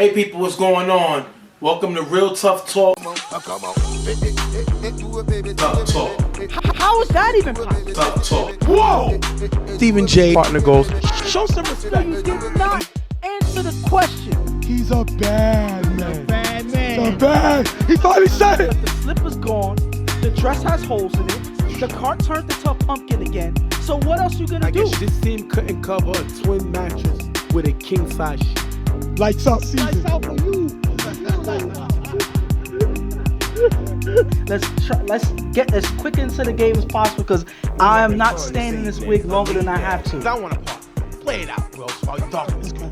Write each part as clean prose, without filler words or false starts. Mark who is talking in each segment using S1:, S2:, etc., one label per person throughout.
S1: Hey people, what's going on? Welcome to Real Tough Talk. Tough Talk.
S2: How is that even possible?
S1: Tough Talk.
S2: Whoa!
S3: Stephen J. partner goes,
S2: Show some respect. You did not answer the question.
S3: he's a bad man.
S2: Bad man.
S3: He's a bad. He finally said it.
S2: The slipper's gone. The dress has holes in it. The cart turned into a pumpkin again. So what else you gonna do?
S4: I guess this team couldn't cover a twin mattress with a king size sheet.
S3: Lights out season.
S2: Lights out for you. Let's get as quick into the game as possible because I am not staying in this wig longer than I have to.
S4: I want to party. Play it out, bro, while you talking this game.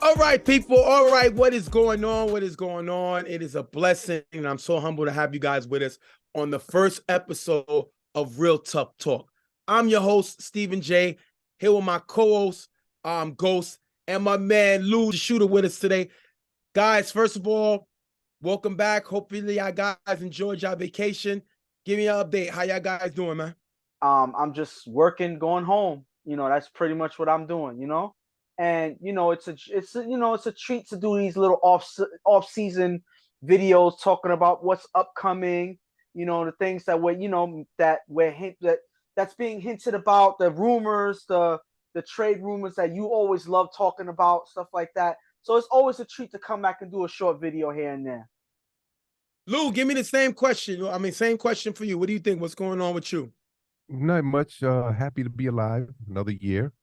S4: All right, people. All right, what is going on? What is going on? It is a blessing, and I'm so humble to have you guys with us on the first episode of Real Tough Talk. I'm your host, Stephen J. Here with my co-host, Ghost, and my man Lou, the shooter, with us today. Guys, first of all, welcome back. Hopefully, y'all guys enjoyed your vacation. Give me an update. How y'all guys doing, man?
S2: I'm just working, going home. That's pretty much what I'm doing. And it's a treat to do these little off season videos talking about what's upcoming. The things that that's being hinted about, the rumors, the trade rumors that you always love talking about, stuff like that. So it's always a treat to come back and do a short video here and there.
S4: Lou, give me the same question. Same question for you. What do you think? What's going on with you?
S5: Not much. Happy to be alive another year.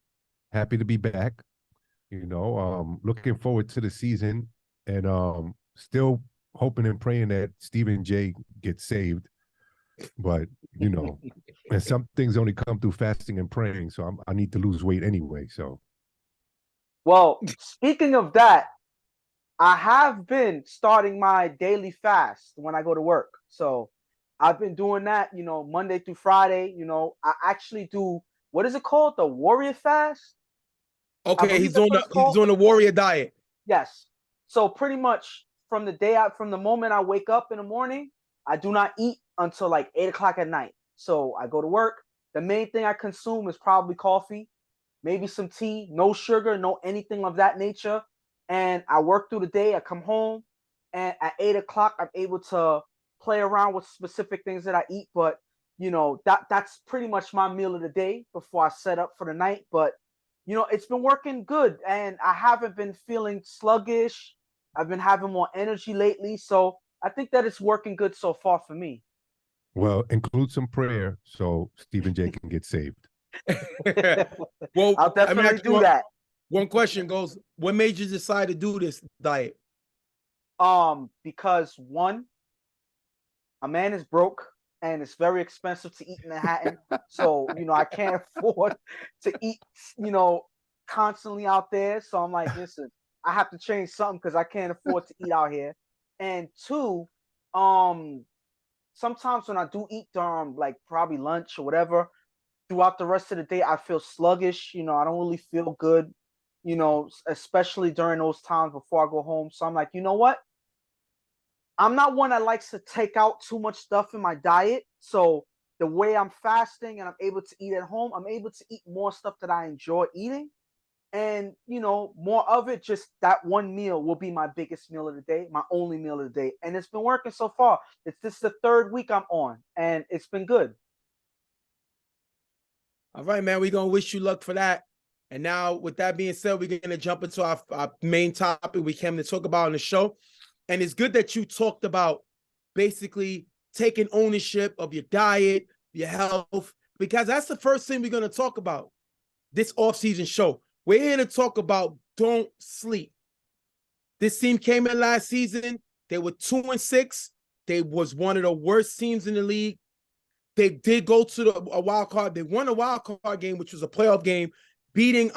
S5: Happy to be back. Looking forward to the season, and still hoping and praying that Stephen J gets saved. But and some things only come through fasting and praying. So I need to lose weight anyway. So,
S2: well, speaking of that, I have been starting my daily fast when I go to work. So I've been doing that, Monday through Friday. I actually do, what is it called? The warrior fast?
S4: Okay, he's on the warrior diet.
S2: Yes. So pretty much from the moment I wake up in the morning, I do not eat until like 8 o'clock at night. So I go to work. The main thing I consume is probably coffee, maybe some tea, no sugar, no anything of that nature. And I work through the day. I come home, and at 8 o'clock, I'm able to play around with specific things that I eat. But that's pretty much my meal of the day before I set up for the night. But it's been working good, and I haven't been feeling sluggish. I've been having more energy lately, so I think that it's working good so far for me.
S5: well, include some prayer so Stephen J can get saved.
S4: Well,
S2: I'll definitely do that.
S4: One question goes, what made you decide to do this diet?
S2: Because one, a man is broke and it's very expensive to eat in Manhattan. So, I can't afford to eat, constantly out there. So I'm like, listen, I have to change something because I can't afford to eat out here. And two, sometimes when I do eat during like probably lunch or whatever, throughout the rest of the day, I feel sluggish. I don't really feel good, especially during those times before I go home. So I'm like, you know what? I'm not one that likes to take out too much stuff in my diet. So the way I'm fasting and I'm able to eat at home, I'm able to eat more stuff that I enjoy eating. And, more of it, just that one meal will be my biggest meal of the day, my only meal of the day. And it's been working so far. This is the third week I'm on, and it's been good.
S4: All right, man, we're going to wish you luck for that. And now, with that being said, we're going to jump into our main topic we came to talk about on the show. And it's good that you talked about basically taking ownership of your diet, your health, because that's the first thing we're going to talk about this off-season show. We're here to talk about don't sleep. This team came in last season. They were 2-6. They was one of the worst teams in the league. They did go to a wild card. They won a wild card game, which was a playoff game, beating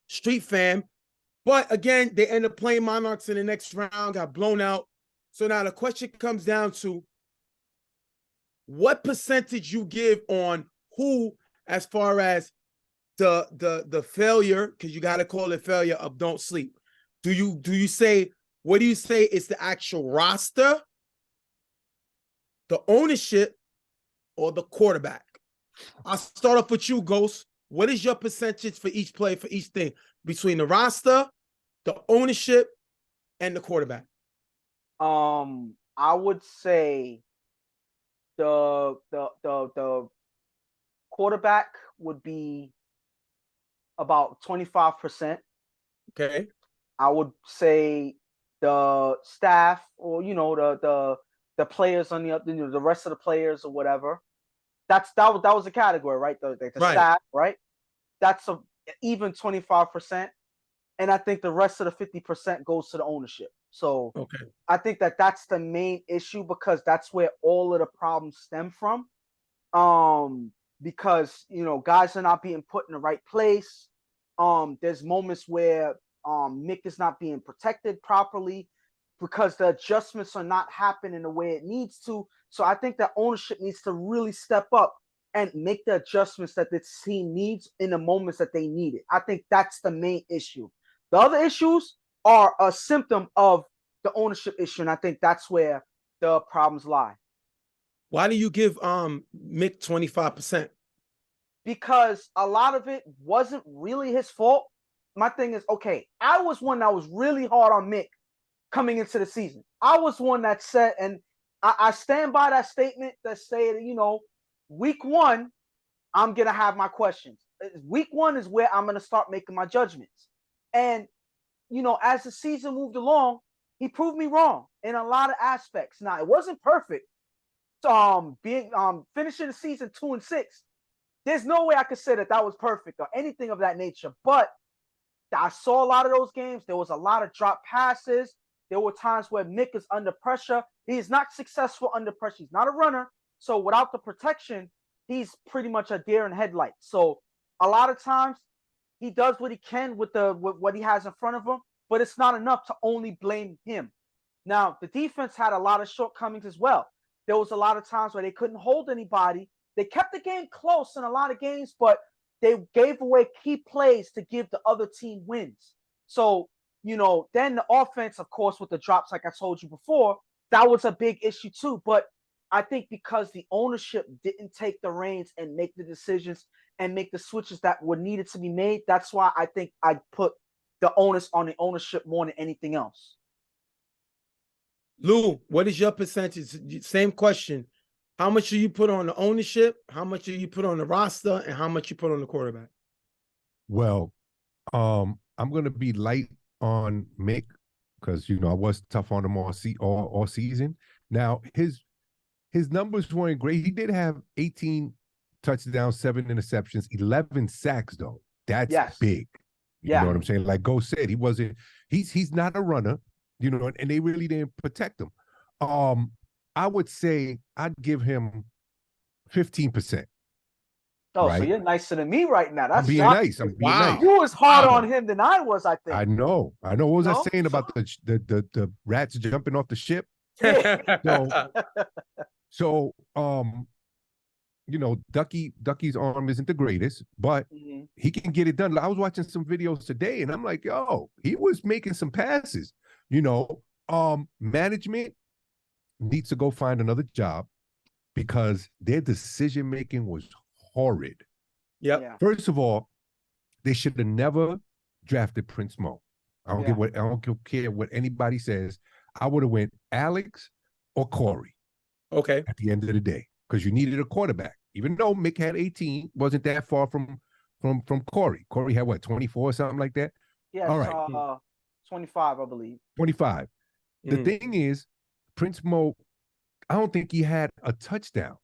S4: Street Fam. But again, they ended up playing Monarchs in the next round, got blown out. So now the question comes down to what percentage you give on who, as far as the failure, because you got to call it failure, of don't sleep. Do you say, what do you say is the actual roster, the ownership, or the quarterback? I'll start off with you, Ghost. What is your percentage for each play, for each thing, between the roster, the ownership, and the quarterback?
S2: I would say the quarterback would be about 25%.
S4: Okay.
S2: I would say the staff, or the players on the rest of the players or whatever. That was a category, right? The
S4: Right.
S2: staff, right? That's a even 25%, and I think the rest of the 50% goes to the ownership. So
S4: Okay.
S2: I think that's the main issue, because that's where all of the problems stem from. Because guys are not being put in the right place. There's moments where Mick is not being protected properly because the adjustments are not happening the way it needs to. So I think that ownership needs to really step up and make the adjustments that this team needs in the moments that they need it. I think that's the main issue. The other issues are a symptom of the ownership issue, and I think that's where the problems lie.
S4: Why do you give Mick 25%?
S2: Because a lot of it wasn't really his fault. My thing is, okay, I was one that was really hard on Mick coming into the season. I was one that said, and I stand by that statement that said, week one, I'm going to have my questions. Week one is where I'm going to start making my judgments. And, as the season moved along, he proved me wrong in a lot of aspects. Now, it wasn't perfect. Finishing the season 2-6, there's no way I could say that was perfect or anything of that nature. But I saw a lot of those games. There was a lot of drop passes. There were times where Mick is under pressure. He's not successful under pressure. He's not a runner. So without the protection, he's pretty much a deer in headlights. So a lot of times he does what he can with what he has in front of him, but it's not enough to only blame him. Now, the defense had a lot of shortcomings as well. There was a lot of times where they couldn't hold anybody. They kept the game close in a lot of games, but they gave away key plays to give the other team wins. So, then the offense, of course, with the drops, like I told you before, that was a big issue too. But I think because the ownership didn't take the reins and make the decisions and make the switches that were needed to be made, that's why I think I put the onus on the ownership more than anything else.
S4: Lou, what is your percentage? Same question. How much do you put on the ownership? How much do you put on the roster? And how much you put on the quarterback?
S5: Well, I'm going to be light on Mick because, I was tough on him all season. Now, his numbers weren't great. He did have 18 touchdowns, 7 interceptions, 11 sacks, though. That's big. You know what I'm saying? Like Go said, he's not a runner, and they really didn't protect him. I would say I'd give him 15%.
S2: Oh, right? So you're nicer than me right now. That's
S5: I'm being nice. I'm being nice.
S2: You was harder on him than I was, I think.
S5: I know. What was I saying about the rats jumping off the ship? So Ducky's arm isn't the greatest, but he can get it done. I was watching some videos today, and I'm like, yo, he was making some passes. Management needs to go find another job because their decision making was horrid.
S4: Yeah.
S5: First of all, they should have never drafted Prince Mo. I don't care what anybody says. I would have went Alex or Corey.
S4: Okay.
S5: At the end of the day, because you needed a quarterback. Even though Mick had 18, wasn't that far from Corey. Corey had what, 24 or something like that?
S2: Yeah. All right. 25, I believe.
S5: 25. The thing is, Prince Mo, I don't think he had a touchdown.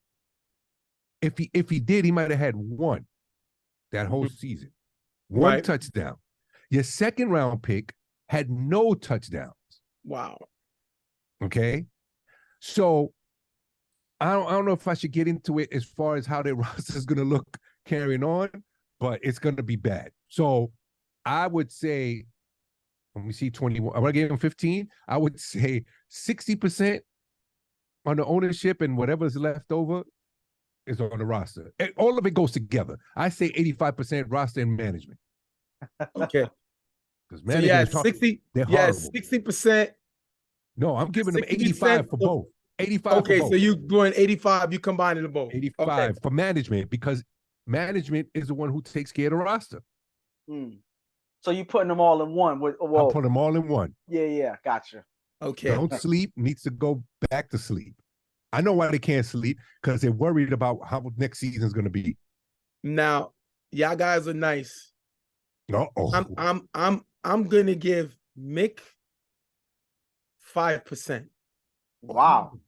S5: If he did, he might have had one that whole season. One touchdown. Your second round pick had no touchdowns.
S4: Wow.
S5: Okay. So I don't know if I should get into it as far as how their roster is going to look carrying on, but it's going to be bad. So I would say, let me see, 21. I'm going to give him 15. I would say 60% on the ownership, and whatever's left over is on the roster. And all of it goes together. I say 85% roster and management.
S4: Okay.
S5: Because
S4: management, 60%.
S5: No, I'm giving them 85 for both. 85
S4: Okay,
S5: for
S4: so
S5: both.
S4: you doing 85, you combining the both.
S5: 85
S4: Okay.
S5: for management, because management is the one who takes care of the roster.
S2: So you putting them all in one?
S5: I'll put them all in one.
S2: Yeah, gotcha.
S4: Okay.
S5: Don't sleep needs to go back to sleep. I know why they can't sleep, because they're worried about how next season is going to be.
S4: Now, y'all guys are nice.
S5: Uh-oh.
S4: I'm gonna give Mick 5%.
S2: Wow.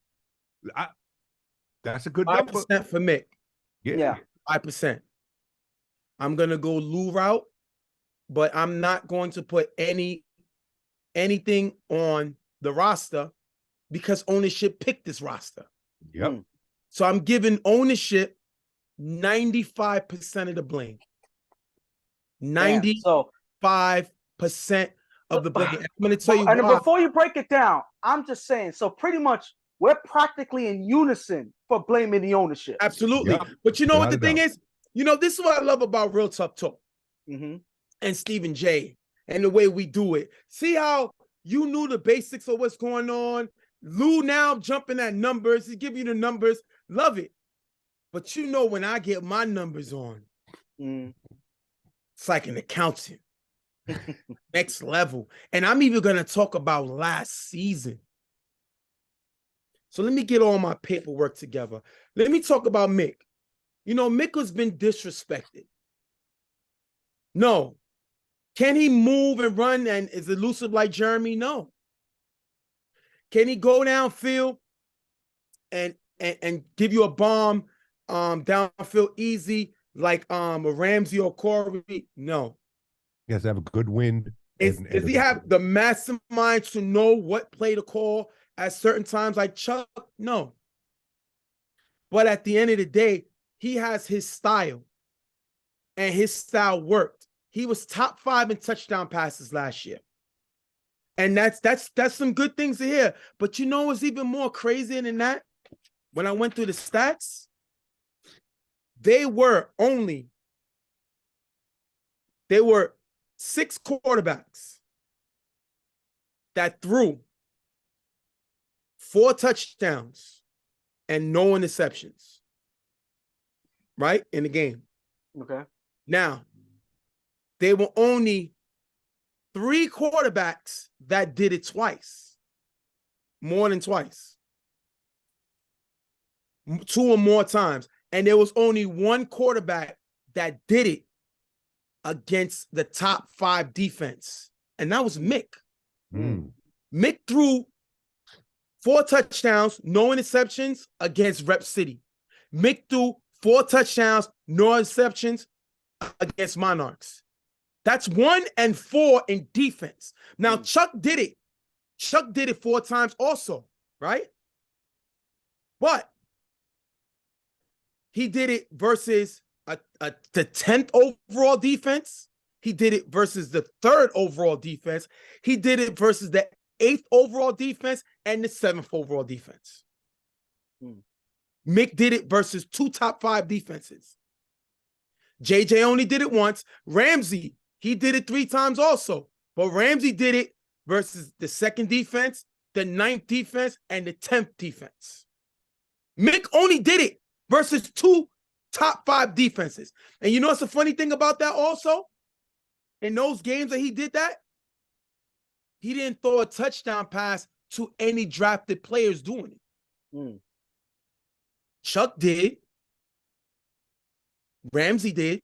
S5: That's a good number.
S4: 5% for Mick.
S2: Yeah.
S4: 5%. I'm gonna go Lou route, but I'm not going to put anything on the roster because ownership picked this roster.
S5: Yep.
S4: So I'm giving ownership 95% of the blame. 95% of the blame. And I'm going to tell you
S2: and
S4: why.
S2: before you break it down, I'm just saying, so pretty much we're practically in unison for blaming the ownership.
S4: Absolutely.
S5: Yep.
S4: But you know what
S5: Without
S4: the
S5: a
S4: thing
S5: doubt.
S4: is? You know, this is what I love about Real Tough Talk and Stephen J. and the way we do it. See how you knew the basics of what's going on? Lou now jumping at numbers. He's giving you the numbers. Love it. But you know, when I get my numbers on, it's like an accountant. Next level. And I'm even going to talk about last season. So let me get all my paperwork together. Let me talk about Mick. You know, Mick has been disrespected. No. Can he move and run and is elusive like Jeremy? No. Can he go downfield and give you a bomb downfield easy like a Ramsey or Corey? No.
S5: He has to have a good wind.
S4: Does he have the mastermind to know what play to call at certain times like Chuck? No. But at the end of the day, he has his style. And his style worked. He was top 5 in touchdown passes last year. And that's some good things to hear. But you know what's even more crazy than that? When I went through the stats, there were 6 quarterbacks that threw 4 touchdowns and no interceptions, right, in the game.
S2: Okay.
S4: Now, there were only 3 quarterbacks that did it twice, more than twice, 2 or more times. And there was only 1 quarterback that did it against the top 5 defense, and that was Mick. Mick threw 4 touchdowns, no interceptions against Rep City. Mick threw 4 touchdowns, no interceptions against Monarchs. That's 1 and 4 in defense. Now, Chuck did it. Chuck did it 4 times also, right? But he did it versus the 10th overall defense. He did it versus the 3rd overall defense. He did it versus the 8th overall defense and the 7th overall defense. Mick did it versus 2 top 5 defenses. JJ only did it once. Ramsey, he did it 3 times also. But Ramsey did it versus the 2nd defense, the 9th defense, and the 10th defense. Mick only did it versus 2 top 5 defenses. And you know what's the funny thing about that also? In those games that he did that, he didn't throw a touchdown pass to any drafted players doing it. Chuck did. Ramsey did.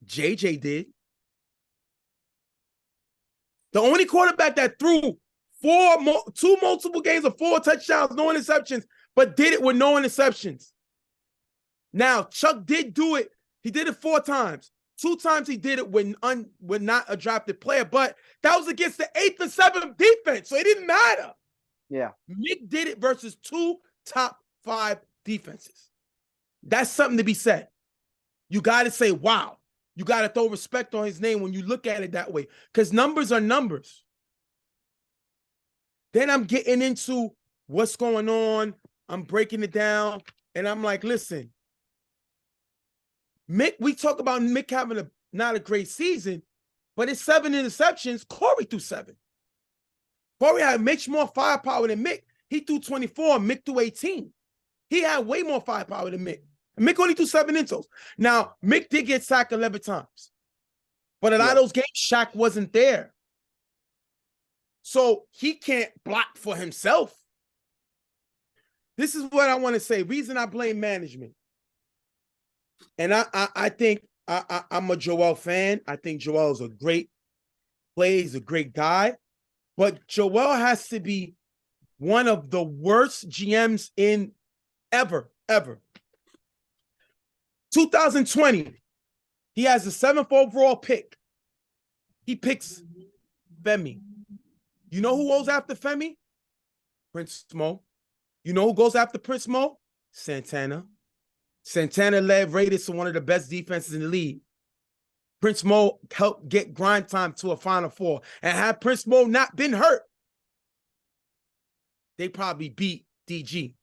S4: JJ did. The only quarterback that threw 2 multiple games of 4 touchdowns, no interceptions, but did it with no interceptions. Now, Chuck did do it. He did it 4 times. 2 times he did it when not a drafted player, but that was against the 8th and 7th defense, so it didn't matter.
S2: Yeah.
S4: Mick did it versus 2 top 5 defenses. That's something to be said. You got to say, wow. You got to throw respect on his name when you look at it that way, because numbers are numbers. Then I'm getting into what's going on. I'm breaking it down, and I'm like, listen, Mick, we talk about Mick having not a great season, but it's 7 interceptions. Corey threw 7. Corey had much more firepower than Mick. he threw 24, Mick threw 18. He had way more firepower than Mick. Mick only threw 7 intos. Now, Mick did get sacked 11 times. But a lot of those games, Shaq wasn't there. So he can't block for himself. This is what I want to say. Reason I blame management. And I think I'm a Joel fan. I think Joel is a great player. He's a great guy. But Joel has to be one of the worst GMs in ever. 2020, he has the 7th overall pick. He picks Femi. You know who goes after Femi? Prince Mo. You know who goes after Prince Mo? Santana. Santana led Raiders to one of the best defenses in the league. Prince Mo helped get grind time to a Final Four. And had Prince Mo not been hurt, they probably beat DG.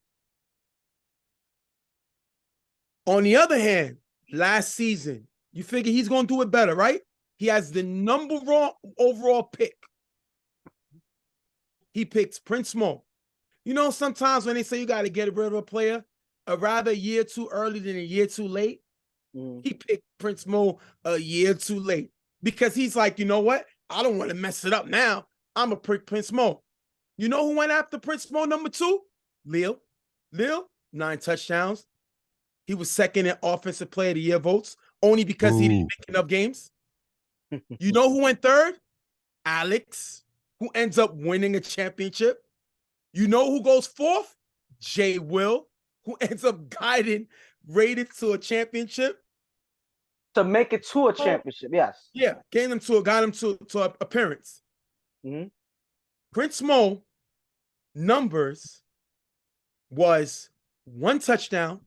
S4: On the other hand, last season, you figure he's going to do it better, right? He has the number 1 overall pick. He picks Prince Mo. You know, sometimes when they say you got to get rid of a player, rather a year too early than a year too late, he picked Prince Mo a year too late because he's like, you know what? I don't want to mess it up now. I'm going to pick Prince Mo. You know who went after Prince Mo number 2? Lil. 9 touchdowns. He was second in Offensive Player of the Year votes only because he didn't make enough games. You know who went third? Alex, who ends up winning a championship. You know who goes fourth? Jay Will, who ends up guiding Raiders to a championship.
S2: To make it to a championship, yes.
S4: Yeah, got him to an appearance. Prince Mo numbers was 1 touchdown,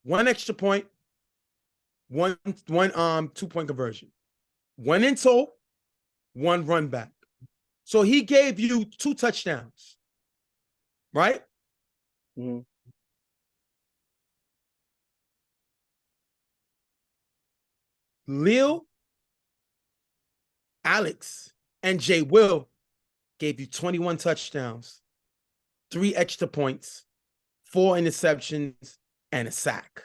S4: 1 extra point, one 2-point conversion, 1 in total, 1 run back. So he gave you 2 touchdowns, right? Lil, Alex, and Jay Will gave you 21 touchdowns, 3 extra points, 4 interceptions, and a sack.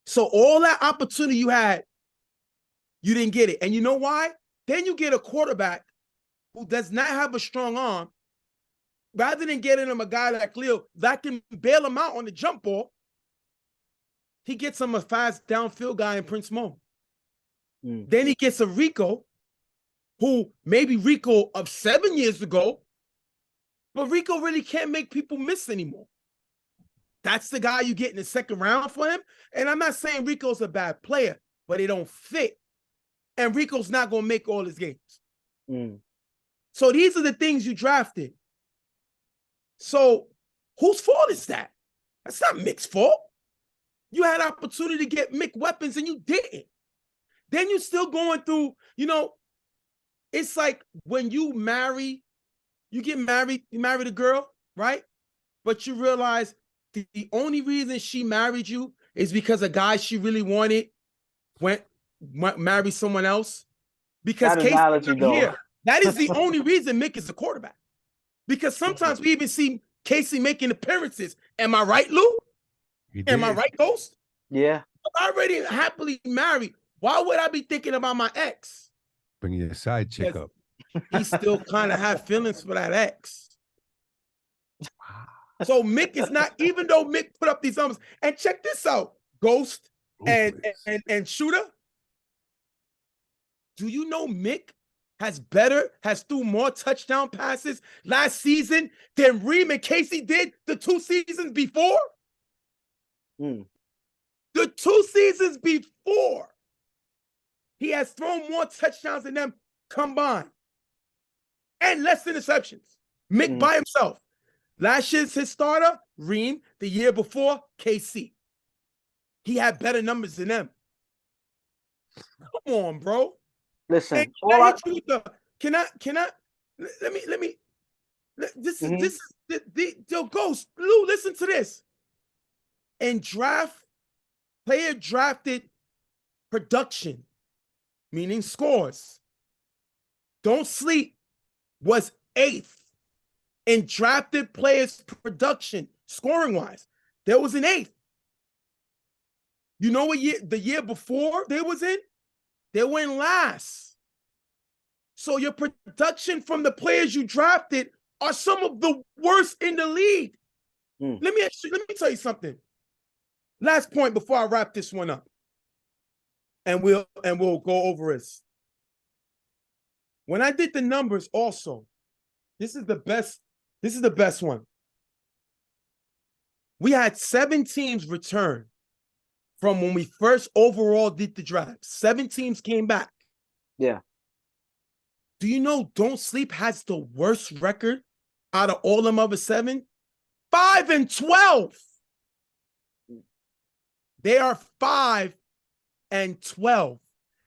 S4: So all that opportunity you had, you didn't get it. And you know why? Then you get a quarterback who does not have a strong arm. Rather than getting him a guy like Lil that can bail him out on the jump ball, he gets him a fast downfield guy in Prince Mo. Then he gets a Rico, who maybe Rico of 7 years ago, but Rico really can't make people miss anymore. That's the guy you get in the 2nd round for him. And I'm not saying Rico's a bad player, but it don't fit. And Rico's not going to make all his games. So these are the things you drafted. So whose fault is that? That's not Mick's fault. You had opportunity to get Mick weapons and you didn't. Then you're still going through, you know, it's like when you get married, you married a girl, right? But you realize the only reason she married you is because a guy she really wanted went marry someone else. Because
S2: that analogy, though.
S4: That is the only reason Mick is a quarterback. Because sometimes we even see Casey making appearances. Am I right, Lou? Am I right, Ghost?
S2: Yeah.
S4: I'm already happily married. Why would I be thinking about my ex?
S5: Bring your side chick up.
S4: He still kind of have feelings for that ex. So Mick is not, even though Mick put up these numbers, and check this out, Ghost and Shooter. Do you know Mick has threw more touchdown passes last season than Reem and Casey did the 2 seasons before? The 2 seasons before, he has thrown more touchdowns than them combined and less interceptions. Mick by himself. Last year's his starter, Reem. The year before, KC. He had better numbers than them. Come on, bro.
S2: Listen,
S4: let me. This is the Ghost. Lou, listen to this. In player drafted production, meaning scores, don't sleep, was 8th in drafted players' production, scoring-wise. They was in 8th. You know what year? The year before they was in? They were in last. So your production from the players you drafted are some of the worst in the league. Let me tell you something. Last point before I wrap this one up. And we'll go over this. When I did the numbers also, this is the best one. We had 7 teams return from when we first overall did the draft. 7 teams came back.
S2: Yeah.
S4: Do you know Don't Sleep has the worst record out of all them other 7? 5-12. They are 5-12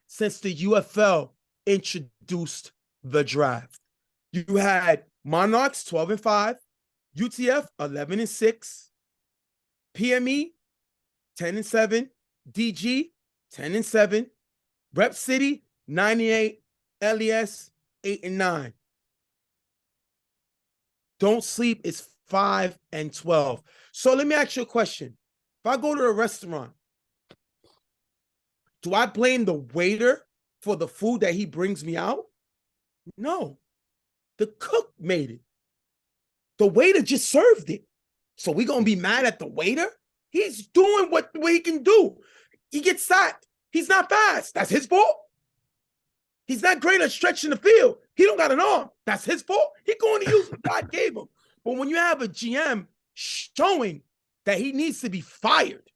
S4: since the UFL introduced the draft. You had Monarchs 12-5, UTF 11-6, PME 10-7, DG 10-7, Rep City 98, LES 8-9. Don't Sleep is 5-12. So let me ask you a question. If I go to a restaurant, do I blame the waiter for the food that he brings me out? No. The cook made it. The waiter just served it. So we gonna be mad at the waiter? He's doing what he can do. He gets sacked. He's not fast. That's his fault. He's not great at stretching the field. He don't got an arm. That's his fault. He going to use what God gave him. But when you have a GM showing that he needs to be fired,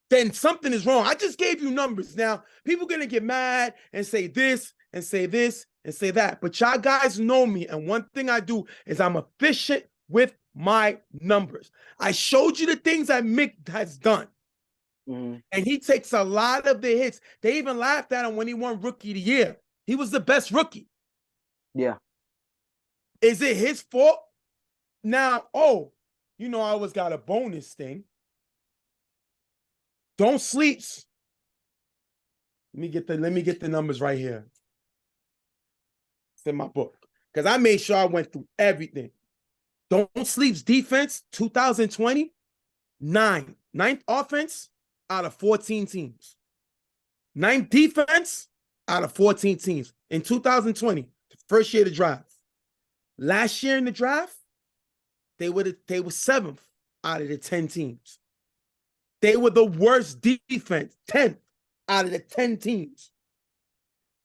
S4: then something is wrong. I just gave you numbers. Now, people going to get mad and say this and say this and say that. But y'all guys know me. And one thing I do is I'm efficient with my numbers. I showed you the things that Mick has done. And he takes a lot of the hits. They even laughed at him when he won Rookie of the Year. He was the best rookie.
S2: Yeah.
S4: Is it his fault? Now, I always got a bonus thing. Don't Sleeps. Let me get the numbers right here. It's in my book. Because I made sure I went through everything. Don't Sleep's defense, 2020, 9th offense out of 14 teams. 9th defense out of 14 teams. In 2020, the first year of the draft. Last year in the draft, they were 7th out of the 10 teams. They were the worst defense, 10th out of the 10 teams.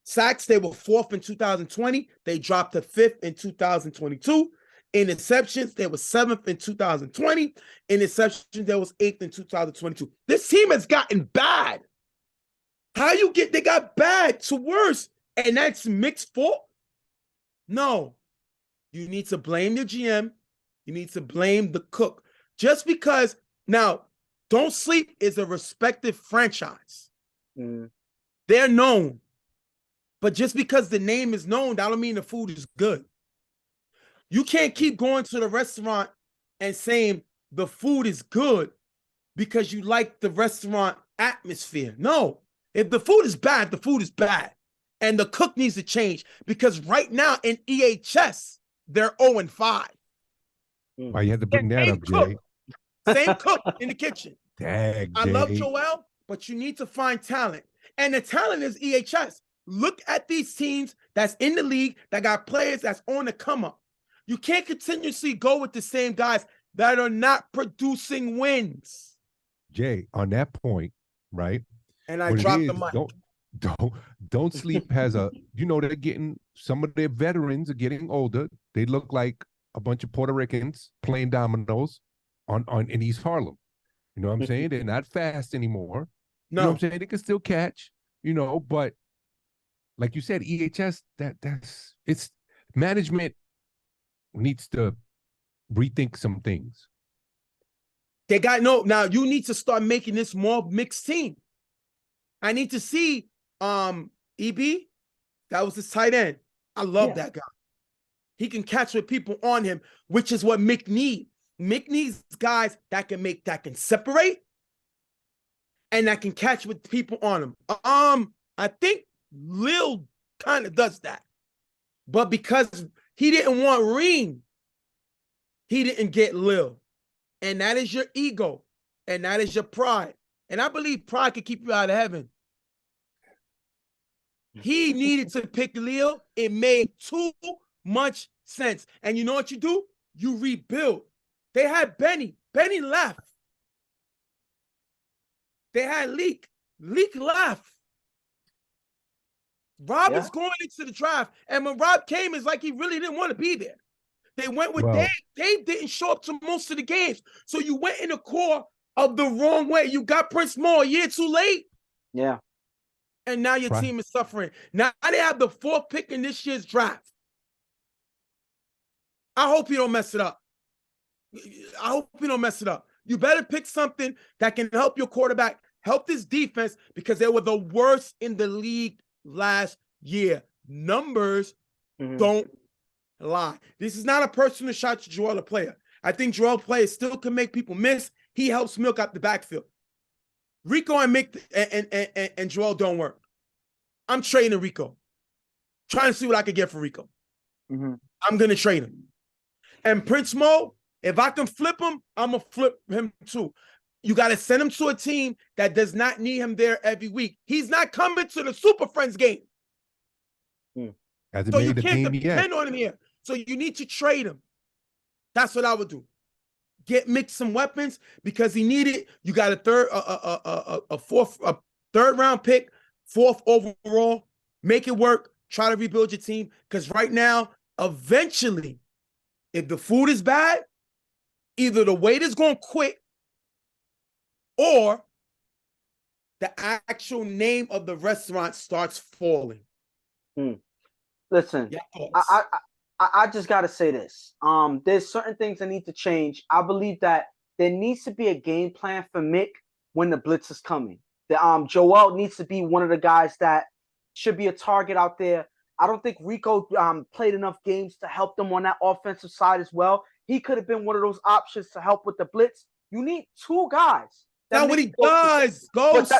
S4: Sacks, they were 4th in 2020. They dropped to 5th in 2022. Interceptions, they were 7th in 2020. Interceptions, they was 8th in 2022. This team has gotten bad. They got bad to worse, and that's Mick's fault? No. You need to blame the GM. You need to blame the cook. Just because, now, Don't Sleep is a respected franchise. They're known. But just because the name is known, that don't mean the food is good. You can't keep going to the restaurant and saying the food is good because you like the restaurant atmosphere. No. If the food is bad, the food is bad. And the cook needs to change because right now in EHS, they're 0-5.
S5: Why you had to bring that up, Jay?
S4: Same cook in the kitchen.
S5: Dang,
S4: I love Joel, but you need to find talent. And the talent is EHS. Look at these teams that's in the league that got players that's on the come up. You can't continuously go with the same guys that are not producing wins.
S5: Jay, on that point, right?
S4: And I dropped the mic.
S5: Don't Sleep has they're getting, some of their veterans are getting older. They look like a bunch of Puerto Ricans playing dominoes in East Harlem. You know what I'm saying? They're not fast anymore.
S4: No.
S5: You know what I'm saying? They can still catch, but like you said, EHS, it's management needs to rethink some things.
S4: Now you need to start making this more mixed team. I need to see EB, that was his tight end. I love that guy. He can catch with people on him, which is what Mick needs. Mick needs guys that can separate and that can catch with people on him. I think Lil kind of does that. But because he didn't want Reem. He didn't get Lil. And that is your ego. And that is your pride. And I believe pride can keep you out of heaven. He needed to pick Lil. It made too much sense. And you know what you do? You rebuild. They had Benny. Benny left. They had Leak. Leak left. Rob is going into the draft. And when Rob came, it's like he really didn't want to be there. They went with Dave. Dave didn't show up to most of the games. So you went in the core of the wrong way. You got Prince Moore a year too late.
S2: Yeah.
S4: And now your team is suffering. Now they have the 4th pick in this year's draft. I hope you don't mess it up. I hope you don't mess it up. You better pick something that can help your quarterback, help this defense, because they were the worst in the league last year. Numbers don't lie. This is not a personal shot to Joel, the player. I think Joel player still can make people miss. He helps milk out the backfield. Rico and Mick and Joel don't work. I'm trading Rico. Trying to see what I can get for Rico. I'm going to trade him. And Prince Mo, if I can flip him, I'm going to flip him too. You got to send him to a team that does not need him there every week. He's not coming to the Super Friends game. So you can't depend on him here. So you need to trade him. That's what I would do. Get Mick some weapons because he needed. You got a third round pick, 4th overall. Make it work. Try to rebuild your team because right now, eventually, if the food is bad, either the waiter's going to quit or the actual name of the restaurant starts falling.
S2: Listen, I just got to say this. There's certain things that need to change. I believe that there needs to be a game plan for Mick when the blitz is coming. Joel needs to be one of the guys that should be a target out there. I don't think Rico played enough games to help them on that offensive side as well. He could have been one of those options to help with the blitz. You need 2 guys.
S4: That's what he does, Ghost.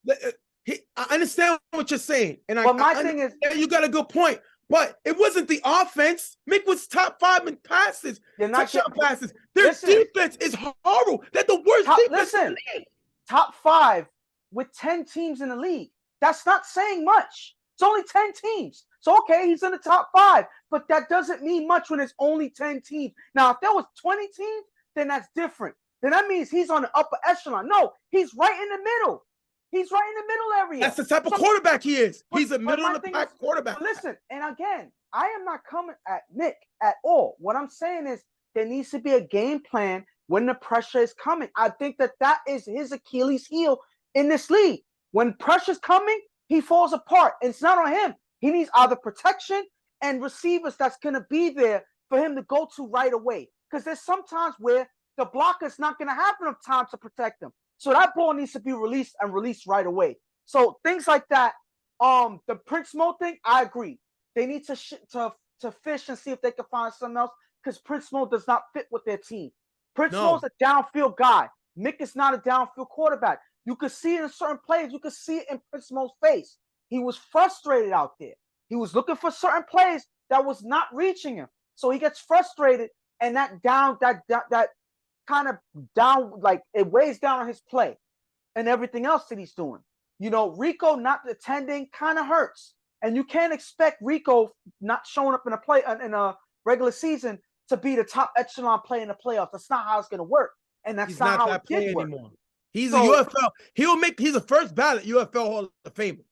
S4: I understand what you're saying. And my thing is, you got a good point. But it wasn't the offense. Mick was top 5 in passes, touchdown passes. Their defense is horrible. They're the worst defense in the league.
S2: Top 5 with 10 teams in the league. That's not saying much. It's only 10 teams. So, okay, he's in the top 5. But that doesn't mean much when it's only 10 teams. Now, if there was 20 teams, then that's different. Then that means he's on the upper echelon. No, he's right in the middle. He's right in the middle area.
S4: That's the type of quarterback he is. He's a middle-of-the-pack quarterback.
S2: Listen, and again, I am not coming at Mick at all. What I'm saying is there needs to be a game plan when the pressure is coming. I think that is his Achilles heel in this league. When pressure's coming, he falls apart. It's not on him. He needs either protection and receivers that's going to be there for him to go to right away. Because there's sometimes where the blocker's not going to have enough time to protect him. So that ball needs to be released right away. So things like that. The Prince Mo thing, I agree. They need to fish and see if they can find something else because Prince Mo does not fit with their team. Prince Mo's a downfield guy. Mick is not a downfield quarterback. You could see it in certain plays. You could see it in Prince Mo's face. He was frustrated out there. He was looking for certain plays that was not reaching him. So he gets frustrated, and that kind of down, like it weighs down on his play and everything else that he's doing. You know, Rico not attending kind of hurts. And you can't expect Rico not showing up in a regular season to be the top echelon player in the playoffs. That's not how it's going to work. And that's not how it did work. Anymore.
S4: He's a UFL. He's a first ballot UFL Hall of Famer.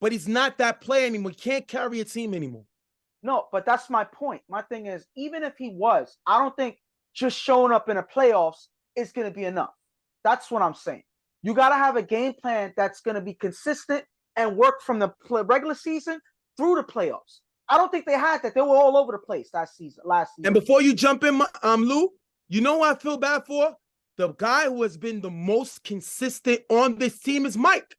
S4: But he's not that player anymore. He can't carry a team anymore.
S2: No, but that's my point. My thing is, even if he was, I don't think just showing up in the playoffs is going to be enough. That's what I'm saying. You got to have a game plan that's going to be consistent and work from the regular season through the playoffs. I don't think they had that. They were all over the place last season.
S4: And before you jump in, Lou, you know what I feel bad for? The guy who has been the most consistent on this team is Mike.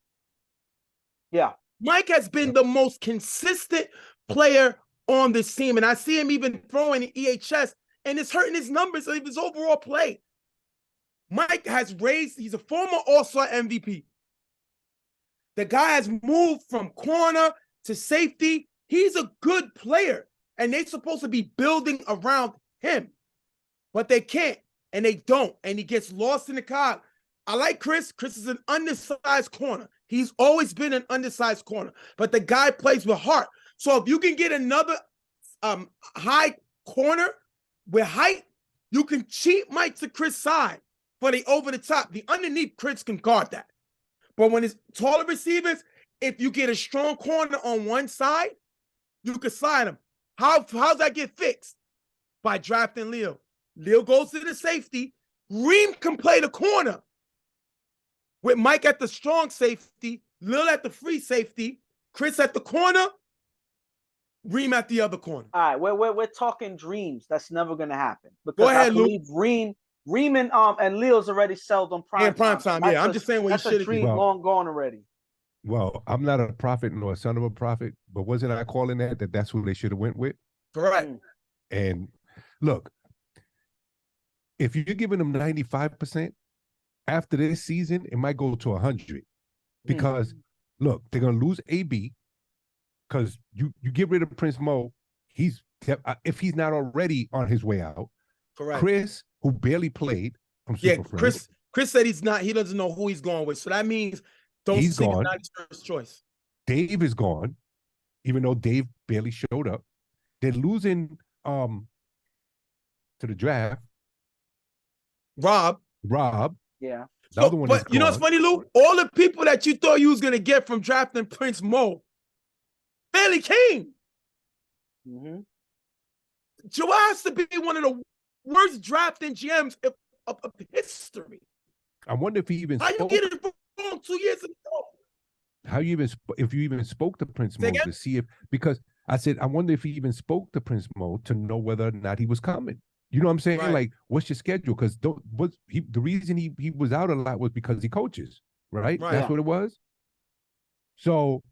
S2: Yeah.
S4: Mike has been the most consistent player on this team. And I see him even throwing the EHS, and it's hurting his numbers of his overall play. Mike has raised, he's a former All-Star MVP. The guy has moved from corner to safety. He's a good player. and they're supposed to be building around him, but they can't, and they don't, and he gets lost in the cog. I like Chris. Chris is an undersized corner. He's always been an undersized corner, but the guy plays with heart. So if you can get another high corner with height, you can cheat Mike to Chris' side for the over the top. The underneath, Chris can guard that. But when it's taller receivers, if you get a strong corner on one side, you can slide him. How's that get fixed? By drafting Leo. Leo goes to the safety. Reem can play the corner with Mike at the strong safety, Lil at the free safety, Chris at the corner, Reem at the other corner.
S2: All right, we're talking dreams. That's never gonna happen. Because
S4: Go ahead,
S2: I believe Reem and Leo's already sold on prime
S4: time. Yeah, I'm just saying what
S2: that's
S4: he should
S2: a
S4: have
S2: dream
S4: done.
S2: long gone already.
S5: Well, I'm not a prophet nor a son of a prophet, but wasn't I calling that's who they should have went with?
S4: Correct.
S5: And look, if you're giving them 95%, after this season, it might go to 100. Because look, they're gonna lose AB because you get rid of Prince Mo, if he's not already on his way out.
S4: Correct.
S5: Chris, who barely played from Super Friends.
S4: Chris said he doesn't know who he's going with. So that means
S5: he's
S4: Sleep
S5: gone.
S4: is not his first choice.
S5: Dave is gone, even though Dave barely showed up. They're losing to the draft.
S4: Rob.
S2: Yeah.
S5: The other one is
S4: you know what's funny, Lou? All the people that you thought you was gonna get from drafting Prince Mo barely came. Joe has to be one of the worst drafting GMs of history.
S5: I wonder if he even
S4: How
S5: spoke.
S4: you get it wrong 2 years ago?
S5: How you even if you even spoke to Prince Mo to see if, because I said I wonder if he even spoke to Prince Mo to know whether or not he was coming. You know what I'm saying?
S4: Right.
S5: Like, what's your schedule? Because the reason he was out a lot was because he coaches, right? That's what it was. So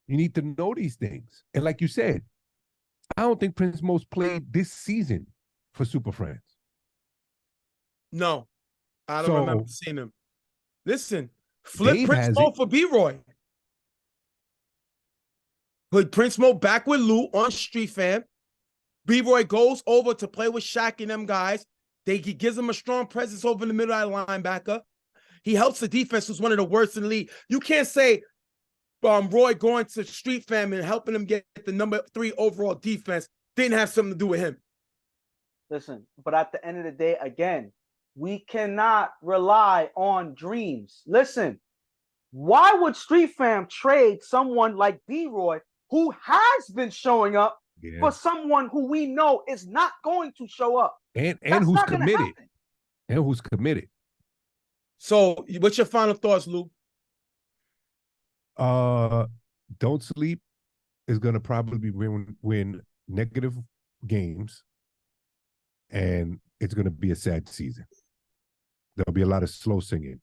S5: you need to know these things. And like you said, I don't think Prince Mo's played this season for Super Friends.
S4: No, I don't remember seeing him. Listen, flip
S5: Dave
S4: Prince Mo for B-Roy. Put Prince Mo back with Lou on Street Fam. B-Roy goes over to play with Shaq and them guys. He gives him a strong presence over in the middle of that linebacker. He helps the defense, who's one of the worst in the league. You can't say Roy going to Street Fam and helping him get the number 3 overall defense didn't have something to do with him.
S2: Listen, but at the end of the day, again, we cannot rely on dreams. Listen, why would Street Fam trade someone like B-Roy who has been showing up for someone who we know is not going to show up
S5: and who's committed? And who's committed?
S4: So, what's your final thoughts, Lou?
S5: Don't Sleep is gonna probably win negative games, and it's gonna be a sad season. There'll be a lot of slow singing.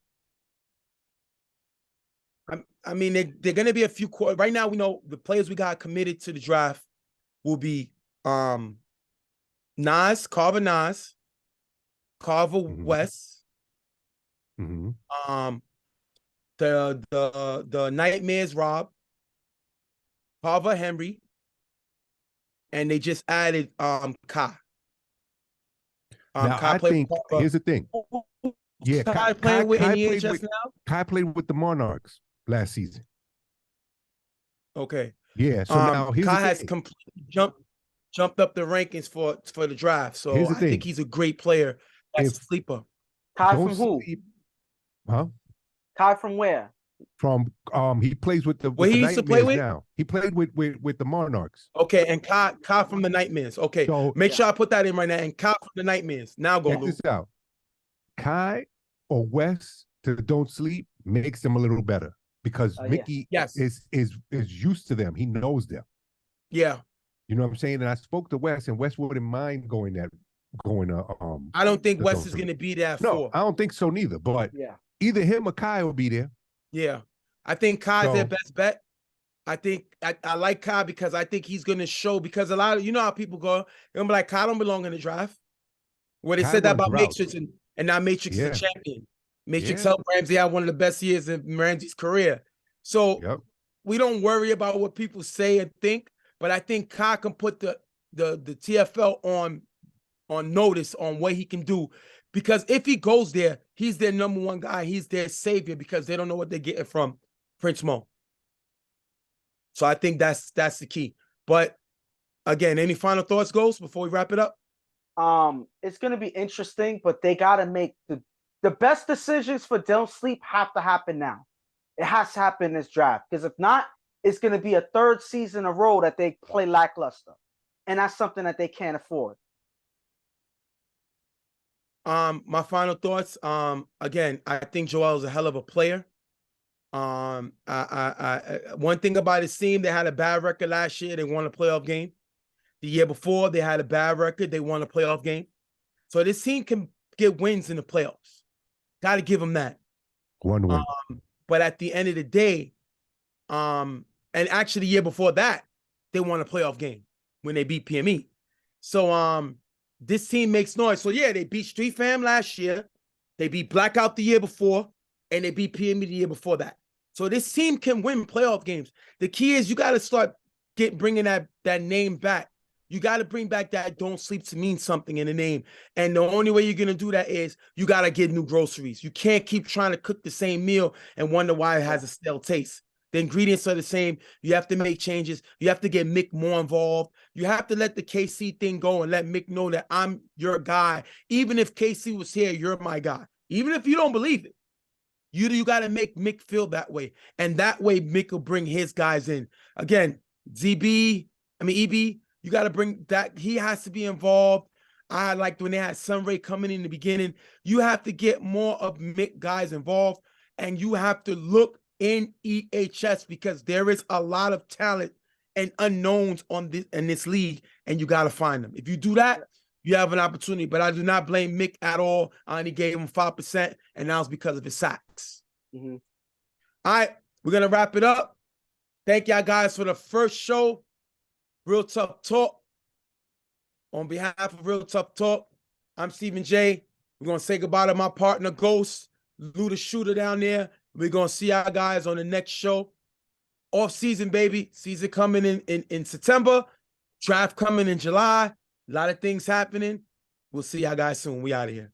S4: I mean, they're going to be a few. Right now, we know the players we got committed to the draft will be Carver West, the Nightmares Rob, Carver Henry, and they just added Kai.
S5: Now,
S4: Kai
S5: I think here's the thing. Yeah,
S4: Kai playing with EHS now.
S5: Kai played with the Monarchs last season.
S4: Okay.
S5: Yeah. So now
S4: Kai has completely jumped up the rankings for the draft. So I think he's a great player. That's a sleeper.
S2: Kai from who?
S5: Huh?
S2: Kai from where?
S5: From he plays with the
S4: he used to play with
S5: now. He played with the Monarchs.
S4: Okay, and Kai from the Nightmares. Okay, so make sure I put that in right now. And Kai from the Nightmares. Now go.
S5: Check this out. Kai or West to Don't Sleep makes them a little better because Mickey is used to them. He knows them.
S4: Yeah.
S5: You know what I'm saying? And I spoke to West, and West wouldn't mind going.
S4: I don't think West is going to be there.
S5: No, I don't think so neither. But either him or Kai will be there.
S4: Yeah, I think Kai's their best bet. I think I like Kai because I think he's going to show, because a lot of, you know how people go, they're going to be like, Kai don't belong in the draft. Where they said that about Matrix, and now Matrix is a champion. Matrix helped Ramsey have one of the best years in Ramsey's career. So we don't worry about what people say and think, but I think Kai can put the the TFL on notice on what he can do, because if he goes there, he's their number one guy. He's their savior because they don't know what they're getting from Prince Mo. So I think that's the key. But again, any final thoughts, Ghost, before we wrap it up?
S2: It's gonna be interesting, but they gotta make the best decisions for Don't Sleep have to happen now. It has to happen in this draft, because if not, it's gonna be a third season in a row that they play lackluster, and that's something that they can't afford.
S4: My final thoughts. Again, I think Joel is a hell of a player. One thing about his team, they had a bad record last year. They won a playoff game. The year before, they had a bad record. They won a playoff game. So this team can get wins in the playoffs. Got to give them that.
S5: One win.
S4: But at the end of the day, and actually the year before that, they won a playoff game when they beat PME. So this team makes noise. So yeah, they beat Street Fam last year. They beat Blackout the year before, and they beat PME the year before that. So this team can win playoff games. The key is you got to start bringing that name back. You got to bring back that Don't Sleep to mean something in the name. And the only way you're going to do that is you got to get new groceries. You can't keep trying to cook the same meal and wonder why it has a stale taste. The ingredients are the same. You have to make changes. You have to get Mick more involved. You have to let the KC thing go and let Mick know that I'm your guy. Even if KC was here, you're my guy. Even if you don't believe it, you got to make Mick feel that way. And that way Mick will bring his guys in. Again, EB, you got to bring that. He has to be involved. I liked when they had Sunray coming in the beginning. You have to get more of Mick guys involved, and you have to look in EHS because there is a lot of talent and unknowns in this league, and you got to find them. If you do that, you have an opportunity. But I do not blame Mick at all. I only gave him 5%, and now it's because of his sacks.
S2: Mm-hmm.
S4: All right, we're going to wrap it up. Thank y'all guys for the first show, Real Tough Talk. On behalf of Real Tough Talk, I'm Stephen J. We're going to say goodbye to my partner, Ghost, Lou the Shooter down there. We're going to see y'all guys on the next show. Off season, baby. Season coming in September. Draft coming in July. A lot of things happening. We'll see y'all guys soon. We out of here.